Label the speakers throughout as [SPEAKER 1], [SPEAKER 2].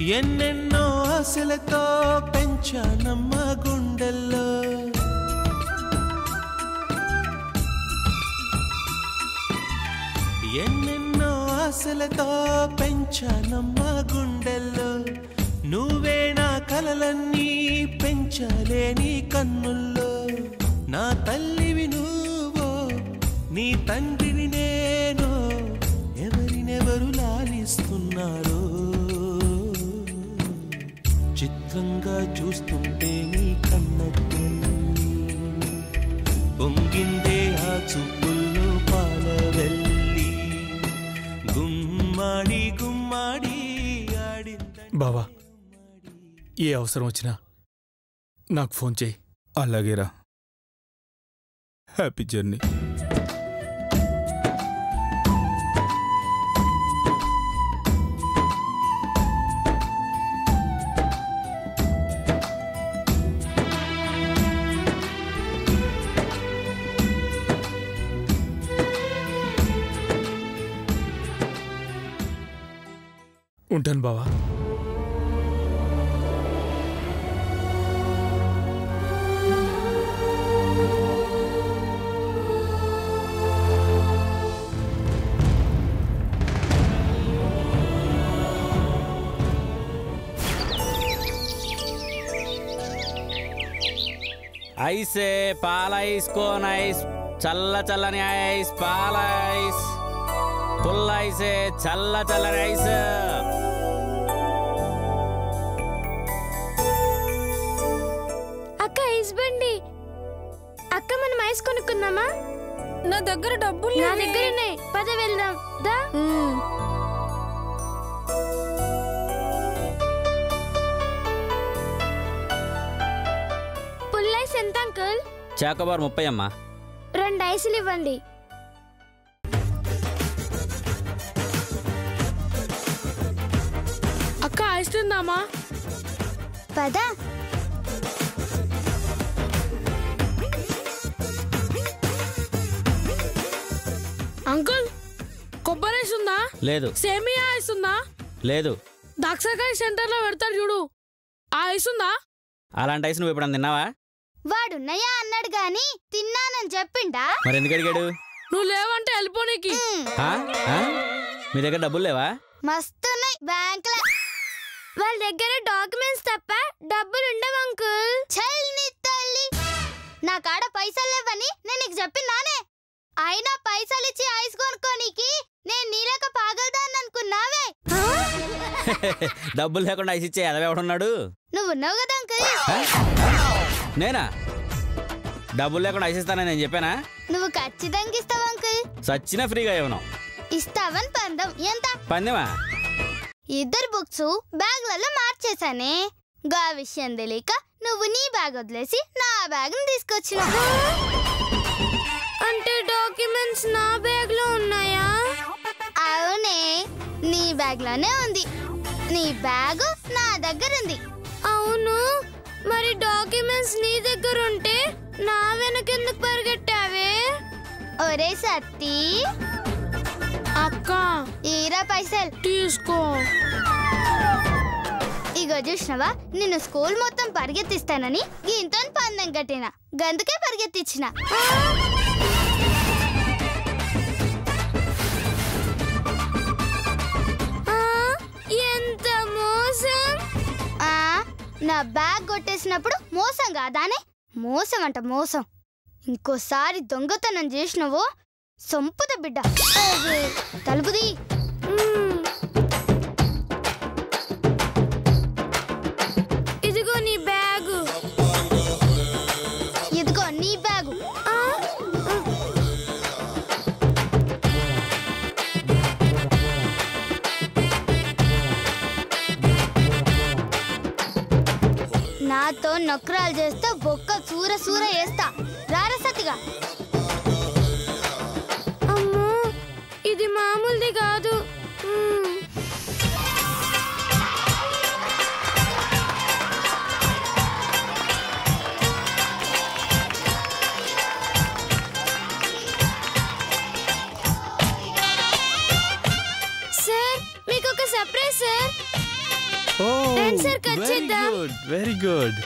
[SPEAKER 1] ఎన్నెన్నో ఆశలతో పెంచానమ్మ గుండెల్లో ఎన్నెన్నో ఆశలతో పెంచానమ్మ గుండెల్లో నువ్వే నా కలలన్నీ పెంచలేని కన్నుల్లో నా తల్లివి నువ్వో నీ తండ్రిని నేను ఎవరినెవరు లాలిస్తున్నారో చిత్రంగా చూస్తుంటే నీ కన్నట్టు పొంగిందే ఆ చూపుల్లో పాల వెళ్ళి గుమ్మాడి గుమ్మాడి
[SPEAKER 2] బావా ఏ అవసరం వచ్చినా నాకు ఫోన్ చేయి.
[SPEAKER 3] అలాగేరా. Happy journey.
[SPEAKER 2] ఉంటాను బావా.
[SPEAKER 4] ఐస్ పాల ఐస్ కోన్ ఐస్ చల్ల చల్లని ఐస్ పాల ఐస్ పుల్ల ఐస్ చల్ల చల్లని ఐస్.
[SPEAKER 5] అక్క ఐస్ బండి. అక్క మనం ఐస్ కొనుక్కుందామా?
[SPEAKER 6] నా దగ్గర డబ్బులు
[SPEAKER 5] నా దగ్గరనే. పద వెళ్దాం దా. పుల్ల ఐస్ ఎంత అంకుల్?
[SPEAKER 4] చాకోబార్ 30 అమ్మా.
[SPEAKER 5] 2 ఐసులు ఇవ్వండి.
[SPEAKER 6] అక్క ఐస్ తిందామా?
[SPEAKER 5] పద.
[SPEAKER 6] అంకుల్ కొబ్బరి ఐస్ ఉందా?
[SPEAKER 4] లేదు.
[SPEAKER 6] సేమియా ఐస్ ఉందా?
[SPEAKER 4] లేదు.
[SPEAKER 6] దాక్షకాయ సెంటర్ లో పెడతాడు చూడు, ఆ ఐస్ ఉందా?
[SPEAKER 4] అలాంటి ఐస్ నువ్వు ఎప్పుడన్నా తిన్నావా?
[SPEAKER 5] వాడున్నాయా అన్నాడు గాని తిన్నానని చెప్పిండా?
[SPEAKER 4] మరి ఎందుకు అడిగాడు?
[SPEAKER 6] నువ్వు లేవంటే వెళ్ళిపోనీకి.
[SPEAKER 4] మీ దగ్గర డబ్బులు లేవా?
[SPEAKER 5] మస్తున్నాయి బ్యాంక్ లో. వాళ్ళ దగ్గర డాక్యుమెంట్స్ తప్ప డబ్బులు ఉండవు అంకుల్. చల్ని తల్లి, నా కాడ పైసలు లేవని నేను నీకు చెప్పిందానే. అయినా పైసలు ఇచ్చి ఐస్ కొనుక్కోనికి నేను నీలేక పాగలదాన్ని అనుకున్నావే.
[SPEAKER 4] డబ్బులు లేకుండా ఐస్ ఇచ్చే ఎదవెవడున్నాడు?
[SPEAKER 5] నువ్వు ఉన్నావు కదా అంకుల్.
[SPEAKER 4] నేనా? డబ్బులు లేకుండా ఐస్ ఇస్తానని నేను చెప్పానా?
[SPEAKER 5] నువ్వు ఖచ్చితంగా ఇస్తావు అంకుల్.
[SPEAKER 4] సచ్చినా ఫ్రీగా ఇవ్వను.
[SPEAKER 5] ఇస్తావని పందెం. ఎంత
[SPEAKER 4] పందెమా?
[SPEAKER 5] 2 బుక్స్ బ్యాగ్లలో మార్చేసానే. గా విషయం తెలియక నువ్వు నీ బ్యాగ్ వదిలేసి నా బ్యాగ్ తీసుకొచ్చిన. అంటే డాక్యుమెంట్స్ నా బ్యాగ్ లో ఉన్నాయా? అవునే, నీ బ్యాగ్ లోనే ఉంది. నీ బ్యాగ్ నా దగ్గర ఉంది. అవును, మరి డాక్యుమెంట్స్ నీ దగ్గర ఉంటే నా వెనకెందుకు పరిగెట్టావే? ఒరే సత్తి.
[SPEAKER 6] అక్క
[SPEAKER 5] ఈరా పైసలు
[SPEAKER 6] తీసుకో.
[SPEAKER 5] ఇగో చూసినవా, నిన్ను స్కూల్ మొత్తం పరిగెత్తిస్తానని గీంతో పందెం కట్టిన, గందుకే పరిగెత్తించిన. ఎంత మోసం! నా బ్యాగ్ కొట్టేసినప్పుడు మోసం కాదానే? మోసం అంట మోసం. ఇంకోసారి దొంగతనం చేసినవో సంపుత బిడ్డ. తలుపుది. ఇదిగో నీ బ్యాగు. ఇదిగో నీ బ్యాగు. నాతో నొక్కరాలు చేస్తే బొక్క సూర సూర వేస్తా. రారసతిగా. అమ్మో, ఇది మామూలుది కాదు. సార్, మీకు ఒక సర్ప్రైజ్ సార్.
[SPEAKER 2] ఓ
[SPEAKER 5] రండి సార్ కట్ చేద్దాం.
[SPEAKER 2] Good, very good.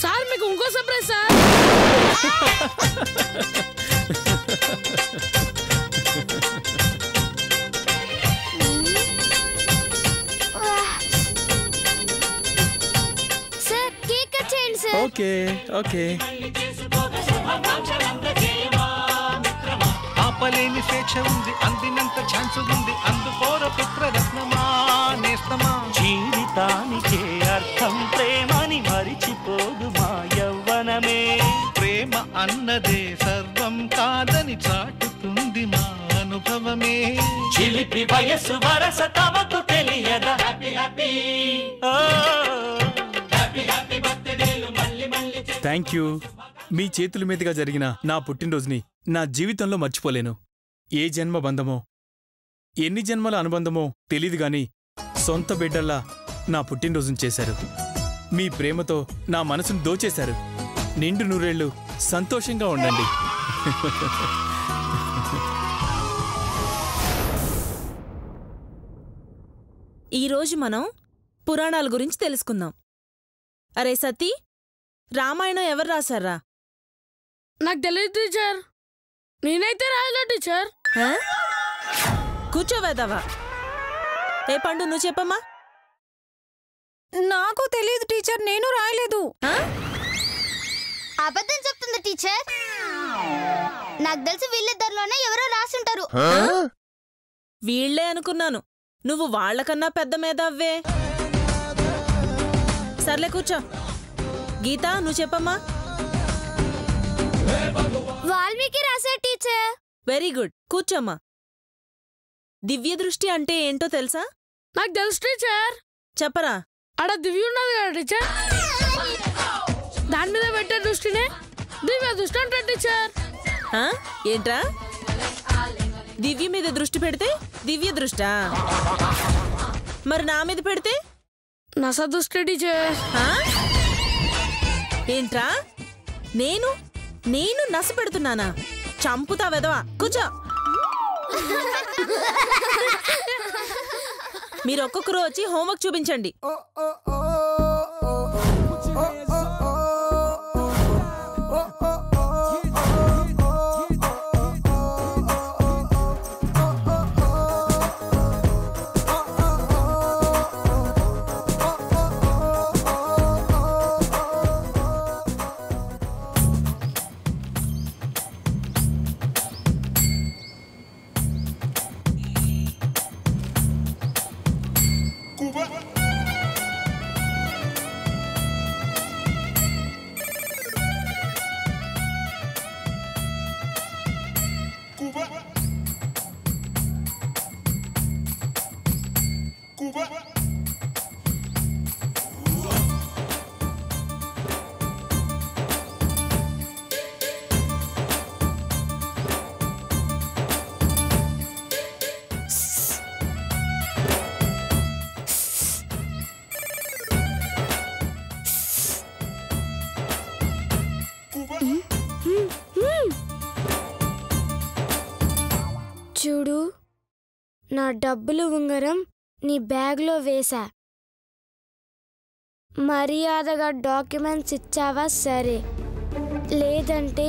[SPEAKER 6] సార్ మీకు ఇంకో surprise sir.
[SPEAKER 5] Sir cake cut చేయండి సార్.
[SPEAKER 2] Okay okay.
[SPEAKER 1] ఆపలేని స్వేచ్ఛ ఉంది, అందినంత ఛాన్స్ ఉంది, అందుకోర పుత్రరత్నమా నేస్తమా. జీవితానికే అర్థం ప్రేమని మరిచిపోదు మా యవ్వనమే. ప్రేమ అన్నదే సర్వం కాదని చాటుతుంది మా అనుభవమే. చిలిపి వయస్సు వరస తమకు తెలియదా.
[SPEAKER 2] Thank you. మీ చేతుల మీదుగా జరిగిన నా పుట్టినరోజుని నా జీవితంలో మర్చిపోలేను. ఏ జన్మ బంధమో ఎన్ని జన్మల అనుబంధమో తెలీదు గాని సొంత బిడ్డల్లా నా పుట్టినరోజును చేశారు. మీ ప్రేమతో నా మనసును దోచేశారు. నిండు నూరేళ్లు సంతోషంగా ఉండండి.
[SPEAKER 3] ఈరోజు మనం పురాణాల గురించి తెలుసుకుందాం. అరే సతీ, రామాయణం ఎవరు రాశారా?
[SPEAKER 6] నాకు తెలియదు టీచర్. నేనైతే రాయలే టీచర్.
[SPEAKER 3] కూర్చోవేదవా. ఏ పండు నువ్వు చెప్పమ్మా.
[SPEAKER 7] నాకు తెలియదు టీచర్, నేను రాయలేదు.
[SPEAKER 5] అబద్ధం చెప్తుంది టీచర్. నాకు తెలిసి వీళ్ళిద్దరిలోనే ఎవరో రాసుంటారు.
[SPEAKER 3] వీళ్లే అనుకున్నాను. నువ్వు వాళ్లకన్నా పెద్ద మేధావ్వే. సర్లే కూర్చో. గీత నువ్వు చెప్పమ్మా.
[SPEAKER 5] వాల్మీకి రాశారు టీచర్.
[SPEAKER 3] వెరీ గుడ్, కూర్చోమ్మా. దివ్య దృష్టి అంటే ఏంటో తెలుసా?
[SPEAKER 6] నాకు తెలుసు టీచర్.
[SPEAKER 3] చెప్పరా.
[SPEAKER 6] ఆడ దివ్య ఉన్నది కదా టీచర్, దాని మీద పెట్టే దృష్టినే దివ్య దృష్టి అంటారు టీచర్.
[SPEAKER 3] ఏంట్రా? దివ్య మీద దృష్టి పెడితే దివ్య దృష్టా? మరి నా మీద పెడితే
[SPEAKER 6] నస దృష్టి టీచర్.
[SPEAKER 3] ఏంట్రా? నేను నస పెడుతున్నానా? చంపుతా వెదవా. కూర్చో. మీరు ఒక్కొక్కరు వచ్చి హోంవర్క్ చూపించండి.
[SPEAKER 5] చూడు, నా డబ్బులు ఉంగరం నీ బ్యాగ్లో వేశా. మర్యాదగా డాక్యుమెంట్స్ ఇచ్చావా సరే, లేదంటే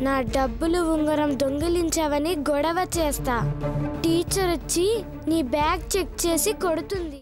[SPEAKER 5] నా డబ్బులు ఉంగరం దొంగిలించావని గొడవ చేస్తా. టీచర్ వచ్చి నీ బ్యాగ్ చెక్ చేసి కొడుతుంది.